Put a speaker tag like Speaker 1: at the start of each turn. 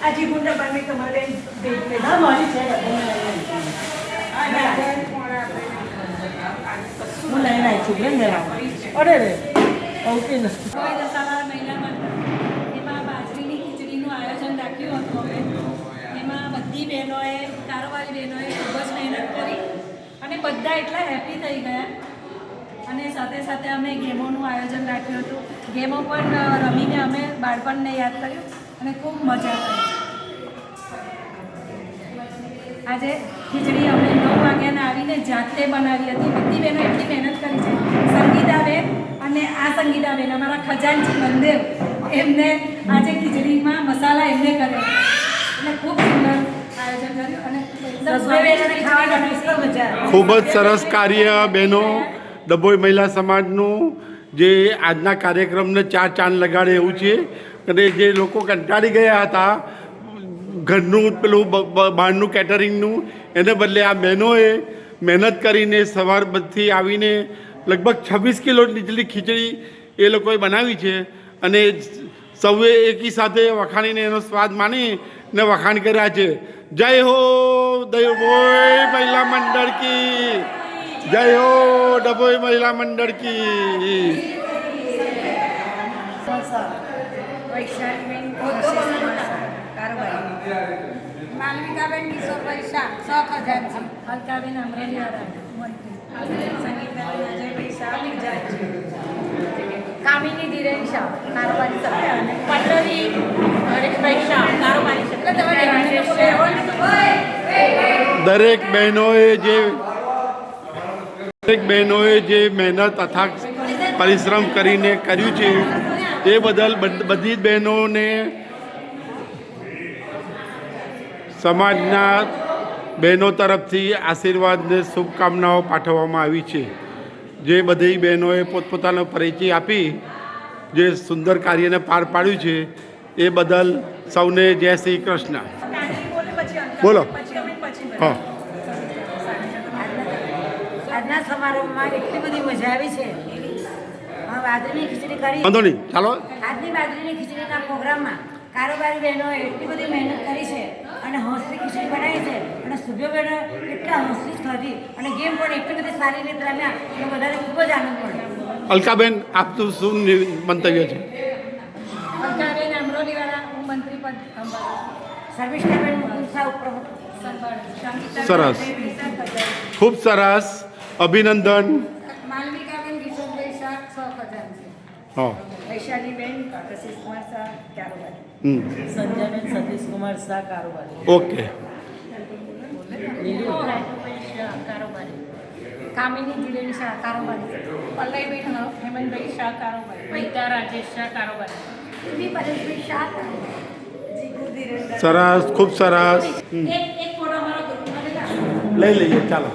Speaker 1: આજે ગુંડા બાને તમારે ના મારી છે હું લઈને આવી છું ને મેરા અરે રે ઓકે ને
Speaker 2: દશામાના મહિનામાં એમાં બાજરીની ખીચડીનું આયોજન રાખ્યું હતું અમે એમાં બધી બહેનોએ કારોબારી બહેનોએ ખૂબ જ મહેનત કરી અને બધા એટલા હેપી થઈ ગયા અને સાથે સાથે અમે ગેમોનું આયોજન રાખ્યું હતું ગેમો પણ રમીને અમે બાળપણને યાદ કર્યું અને ખૂબ મજા કરી આજે ખીચડી અમે 9 વાગ્યાના આવીને જાતે બનાવી હતી બધી બહેનો એટલી મહેનત કરી છે સંગીતાબેન અને આ સંગીતાબેન અમારા ખજાનચી મંદિર એમને આજે ખીચડીમાં મસાલા એમને કર્યો એટલે ખૂબ સુંદર આયોજન કર્યું અને
Speaker 3: ખૂબ જ સરસ કાર્ય બહેનો ડભોઈ મહિલા સમાજનું જે આજના કાર્યક્રમને 4 ચાંદ લગાડે એવું છે અને જે લોકો કંટાળી ગયા હતા ઘરનું પેલું બહારનું કેટરિંગનું એને બદલે આ બહેનોએ મહેનત કરીને સવારથી આવીને લગભગ 26 કિલો જેટલી ખીચડી એ લોકોએ બનાવી છે અને સૌએ એકી સાથે વખાણીને એનો સ્વાદ માનીને વખાણ કર્યા છે જય હો ડભોઈ મહિલા મંડળ કી જય હો ડભોઈ મહિલા મંડળ કી
Speaker 2: માલવિકાબેન કિશોરભાઈ શાહ સખજાનજી હલકાબેન અમરેલીવાળા મંત્રી સંગીતાબેન અજયભાઈ શાહ વિજાજી કામિની ધીરેન શાહ કારોબારી સભ્ય અને પલ્લવી હરેશભાઈ શાહ કારોબારી સભ્ય
Speaker 3: દરેક બહેનોએ જે મહેનત અથાગ પરિશ્રમ કરીને કર્યું છે તે બદલ બધી જ બહેનોને સમાજના બહેનો તરફથી આશીર્વાદને શુભકામનાઓ પાઠવવામાં આવી છે જે બધી બહેનોએ પોતપોતાનો પરિચય આપી જે સુંદર કાર્યને પાર પાડ્યું છે એ બદલ સૌને જય શ્રી કૃષ્ણ બોલો હા
Speaker 1: આજના સમારોહમાં એટલી બધી મજા આવી છે બાજરીની ખીચડી કરી
Speaker 3: વાંધો નહીં ચાલો
Speaker 1: આજની બાજરીની ખીચડીના પ્રોગ્રામમાં કારોબારી બહેનોએ એટલી બધી મહેનત કરી છે અને હોંશથી ખીચડી બનાવી છે અને સભ્યો બહેનો એટલા હોંશથી જ ખાધી અને ગેમ પણ એટલી બધી સારી રીતે રમ્યા અને બધાને ખૂબ જ આનંદ મળ્યો
Speaker 3: અલકાબેન આપનું શું મંતવ્ય છે
Speaker 2: હલકાબેન અમરોલીવાળા હું મંત્રી પદ
Speaker 1: શર્મિષ્ઠાબેન મુકુંદા ઉપપ્રમુખ
Speaker 3: સરસ ખૂબ સરસ અભિનંદન
Speaker 2: માલવિકાબેન કિશોરભાઈ શાહ સખજાનજી
Speaker 3: હા
Speaker 2: વૈશાલીબેન કશિશકુમાર શાહ કારોબારી
Speaker 1: સંજયબેન સતીશકુમાર શાહ કારોબારી
Speaker 3: ઓકે
Speaker 2: કારોબારી કામિની ધીરેન શાહ કારોબારી પલ્લવીબેન હેમંતભાઈ શાહ કારોબારી વૈતા રાજેશ શાહ કારોબારી પરેશભાઈ શાહ
Speaker 3: સરસ ખૂબ સરસ
Speaker 2: એક ફોટો અમારો
Speaker 3: લઈ લઈએ ચાલો